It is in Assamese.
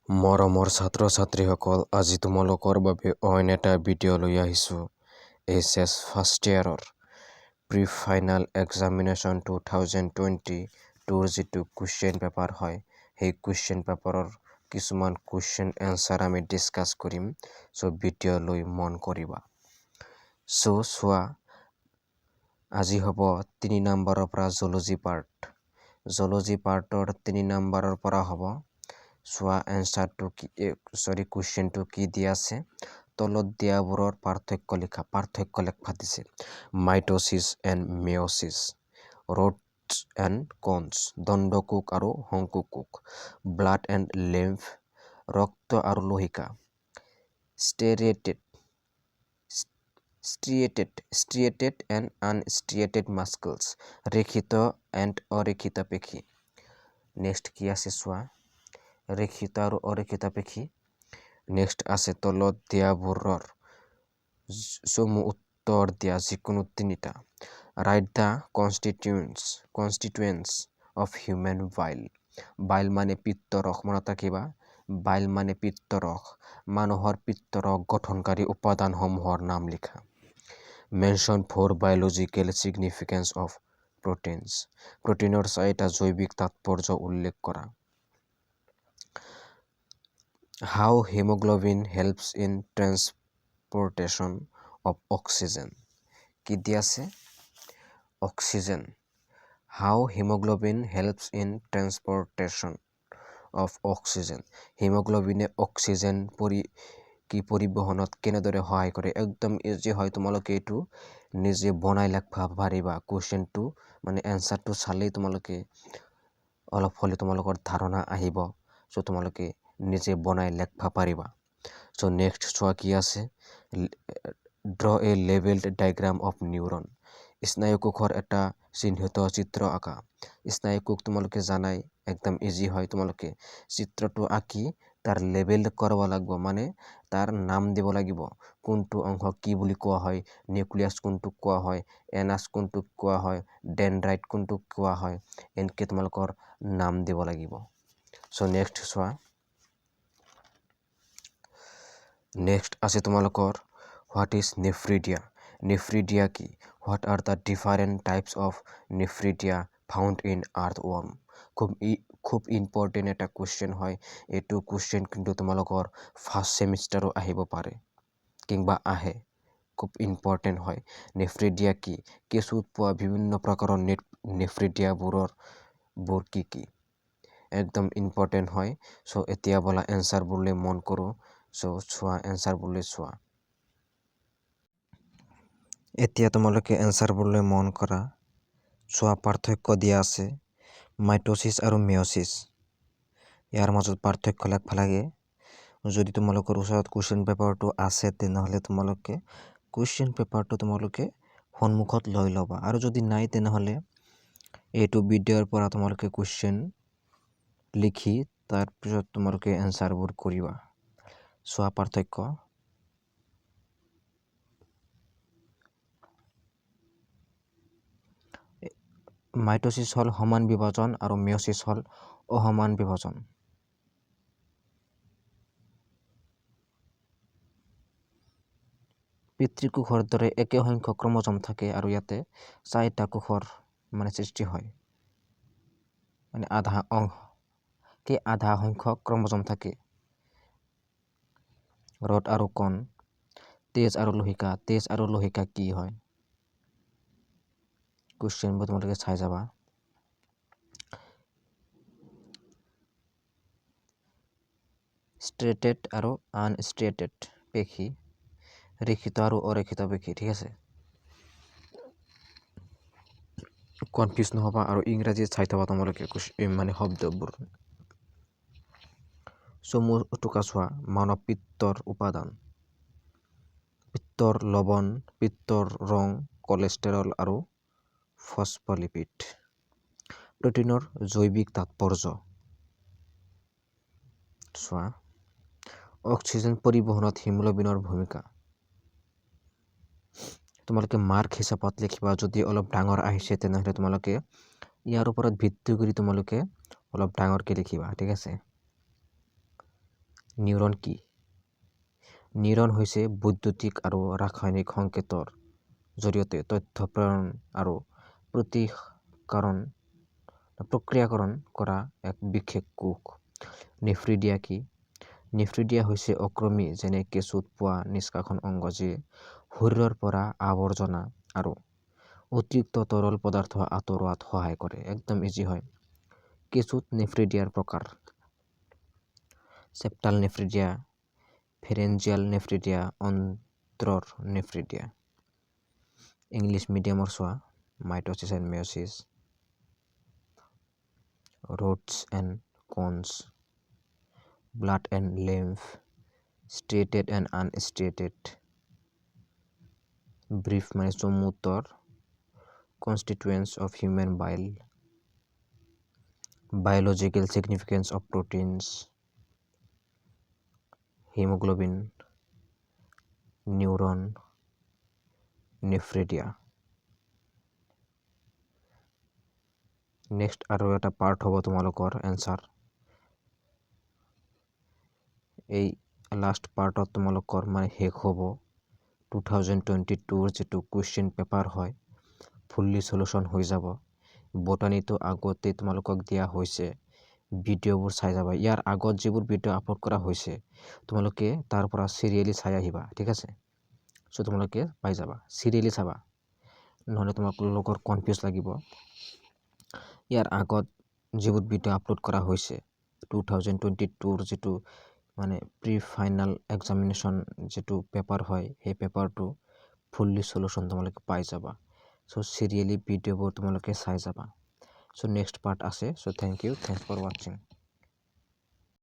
মৰমৰ ছাত্ৰ ছাত্ৰীসকল, আজি তোমালোকৰ বাবে অইন এটা ভিডিঅ' লৈ আহিছোঁ। HS ফাৰ্ষ্ট ইয়াৰৰ প্ৰি ফাইনেল এক্সামিনেশ্যন 2022ৰ যিটো কুৱেশ্যন পেপাৰ হয়, সেই কুৱেশ্যন পেপাৰৰ কিছুমান কুৱেশ্যন এনচাৰ আমি ডিছকাছ কৰিম। ভিডিঅ' লৈ মন কৰিবা। চোৱা, আজি হ'ব 3 নম্বৰৰ পৰা জুলজি পাৰ্ট। জুলজি পাৰ্টৰ 3 নম্বৰৰ পৰা হ'ব। চোৱা এনচাৰটো কুৱেশ্যনটো কি দিয়া আছে। তলত দিয়াবোৰৰ পাৰ্থক্য লিখবা দিছে। মাইটোচিছ এণ্ড মেয়চিছ, ৰুটছ এণ্ড কনছ, দণ্ডকোষ আৰু শংকুকোষ, ব্লাড এণ্ড লিম্ফ, ৰক্ত আৰু লোহিকা, striated and unstriated muscles, ৰেখিত and অৰেখিত পেশী। নেক্সট কি আছে চোৱা, ৰেখিত আৰু অৰেখিত পেশী। নেক্সট আছে তলত দিয়াবোৰৰ চমু উত্তৰ দিয়া যিকোনো তিনিটা। ৰাইট দ্য কনষ্টিটুৱেন্টছ অফ হিউমেন বাইল। বাইল মানে পিত্তৰস, মনত ৰাখিবা। বাইল মানে পিত্তৰস। মানুহৰ পিত্তৰস গঠনকাৰী উপাদানসমূহৰ নাম লিখা। Mention 4 biological significance of proteins. প্ৰটিনৰ 4টা জৈৱিক তাৎপৰ্য উল্লেখ কৰা। How haemoglobin helps in transportation of oxygen. কি দিয়া আছে? Oxygen. How haemoglobin helps in transportation of oxygen. হিমোগ্লোবিনে অক্সিজেন পৰিবহনত কেনেদৰে সহায় কৰে। একদম ইজি হয়, তোমালোকে এইটো নিজে বনাই লিখবা পাৰিবা। কুৱেশ্যনটো মানে এনচাৰটো চালেই তোমালোকে অলপ হ'লে তোমালোকৰ ধাৰণা আহিব। তোমালোকে নিজে বনাই লিখবা পাৰিবা। নেক্সট চোৱা কি আছে, draw a labelled diagram of neuron. স্নায়ুকোষৰ এটা চিহ্নিত চিত্ৰ আঁকা। স্নায়ুকোষ তোমালোকে জানাই, একদম ইজি হয়। তোমালোকে চিত্ৰটো আঁকি তাৰ লেবেল কৰিব লাগিব, মানে তাৰ নাম দিব লাগিব। কোনটো অংশ কি বুলি কোৱা হয়, নিউক্লিয়াছ কোনটোক কোৱা হয়, এনাছ কোনটোক কোৱা হয়, ডেনড্ৰাইট কোনটোক কোৱা হয়, এনেকৈ তোমালোকৰ নাম দিব লাগিব। নেক্সট চোৱা, নেক্সট আছে তোমালোকৰ হোৱাট ইজ নেফ্ৰিডিয়া। নেফ্ৰিডিয়া কি? What are the different types of nephridia found in earthworm. খুব ইম্পৰ্টেণ্ট এটা কুৱেশ্যন হয়। এইটো কুৱেশ্যন কিন্তু তোমালোকৰ ফাৰ্ষ্ট ছেমিষ্টাৰো আহিব পাৰে কিংবা আহে। খুব ইম্পৰ্টেণ্ট হয়। নেফ্ৰিডিয়া কি? কেঁচুত পোৱা বিভিন্ন প্ৰকাৰৰ নেফ্ৰিডিয়াবোৰ কি? একদম ইম্পৰ্টেণ্ট হয়। এতিয়া বলা এনচাৰবোৰলৈ মন কৰোঁ। চোৱা এনচাৰবোৰলৈ চোৱা। এতিয়া তোমালোকে এনচাৰবোৰলৈ মন কৰা। চোৱা পাৰ্থক্য দিয়া আছে, মাইটোচিছ আৰু মেয়চিছ। ইয়াৰ মাজত পাৰ্থক্য লিখবা লাগে। যদি তোমালোকৰ ওচৰত কুৱেশ্যন পেপাৰটো আছে, তেনেহ'লে তোমালোকে কুৱেশ্যন পেপাৰটো তোমালোকে সন্মুখত লৈ ল'বা। আৰু যদি নাই, তেনেহ'লে এইটো ভিডিঅ'ৰ পৰা তোমালোকে কুৱেশ্যন লিখি তাৰপিছত তোমালোকে এনচাৰবোৰ কৰিবা। চোৱা পাৰ্থক্য। মাইটোচিছ হ'ল সমান বিভাজন আৰু মেয়চিছ হ'ল অসমান বিভাজন। পিতৃকোষৰ দৰে একে সংখ্যক ক্ৰম'জম থাকে আৰু ইয়াতে 4টা কোষৰ সৃষ্টি হয়। মানে আধা সংখ্যক ক্ৰম'জম থাকে। ৰড আৰু কণ, তেজ আৰু লোহিকা। তেজ আৰু লোহিকা কি হয়? কুৱেশ্যনবোৰ তোমালোকে চাই যাবা। ষ্ট্ৰেটেড আৰু আনষ্ট্ৰেটেড পেশী, ৰেখিত আৰু অৰেখিত পেশী। ঠিক আছে, কনফিউজ নহবা আৰু ইংৰাজীত চাই থবা তোমালোকে শব্দবোৰ। চমু টুকা চোৱা, মানৱ পিত্তৰ উপাদান। পিত্তৰ লৱণ, পিত্তৰ ৰং, কলেষ্টৰল আৰু ফস্ফলিপিড। প্ৰটিনৰ জৈৱিক তাৎপৰ্য চোৱা। অক্সিজেন পৰিবহনত হিমোগ্লোবিনৰ ভূমিকা। তোমালোকে মাৰ্ক হিচাপত লিখিবা। যদি অলপ ডাঙৰ আহিছে, তেনেহ'লে তোমালোকে ইয়াৰ ওপৰত ভিত্তি কৰি তোমালোকে অলপ ডাঙৰকৈ লিখিবা। ঠিক আছে। নিউৰন কি? নিউৰন হৈছে বৈদ্যুতিক আৰু ৰাসায়নিক সংকেতৰ জৰিয়তে তথ্য প্ৰেৰণ আৰু প্ৰক্ৰিয়াকৰণ কৰা এক বিশেষ কোষ। নেফ্ৰিডিয়া কি? নেফ্ৰিডিয়া হৈছে অক্ৰমী যেনে কেঁচুত পোৱা নিষ্কাশন অংগ যি শৰীৰৰ পৰা আৱৰ্জনা আৰু অতিৰিক্ত তৰল পদাৰ্থ আঁতৰোৱাত সহায় কৰে। একদম ইজি হয়। কেঁচুত নেফ্ৰিডিয়াৰ প্ৰকাৰ: চেপ্টাল নেফ্ৰিডিয়া, ফেৰেঞ্জিয়েল নেফ্ৰিডিয়া, অন্ত্ৰৰ নেফ্ৰিডিয়া। ইংলিছ মিডিয়ামৰ চোৱা: mitosis and মেয়'চিছ, rods and cones, blood and lymph, striated and unstriated, brief মানে চমু উত্তৰ, constituents of human bile, biological significance of proteins, hemoglobin, neuron, nephridia. Next আৰু এটা পাৰ্ট হ'ব তোমালোকৰ এনচাৰ। এই লাষ্ট পাৰ্টত তোমালোকৰ মানে শেষ হ'ব 2022 যিটো কুৱেশ্যন পেপাৰ হয় ফুল্লি সলিউশ্যন হৈ যাব। বটানীটো আগতে তোমালোকক দিয়া হৈছে, ভিডিঅ'বোৰ চাই যাবা। ইয়াৰ আগত যিবোৰ ভিডিঅ' আপলোড কৰা হৈছে তোমালোকে তাৰ পৰা চিৰিয়েলি চাই আহিবা, ঠিক আছে? চ' তোমালোকে পাই যাবা, চিৰিয়েলি চাবা, নহ'লে তোমালোকৰ কনফিউজ লাগিব। ইয়াৰ আগত যিবোৰ ভিডিঅ' আপলোড কৰা হৈছে 2022 যিটো মানে প্ৰি ফাইনেল এক্সামিনেশ্যন যিটো পেপাৰ হয় সেই পেপাৰটো ফুল্লি সলিউশ্যন তোমালোকে পাই যাবা। চ' চিৰিয়েলি ভিডিঅ'বোৰ তোমালোকে চাই যাবা। চ' নেক্সট পাৰ্ট আছে। চ' থেংক ইউ, থেংকছ ফৰ ৱাচিং।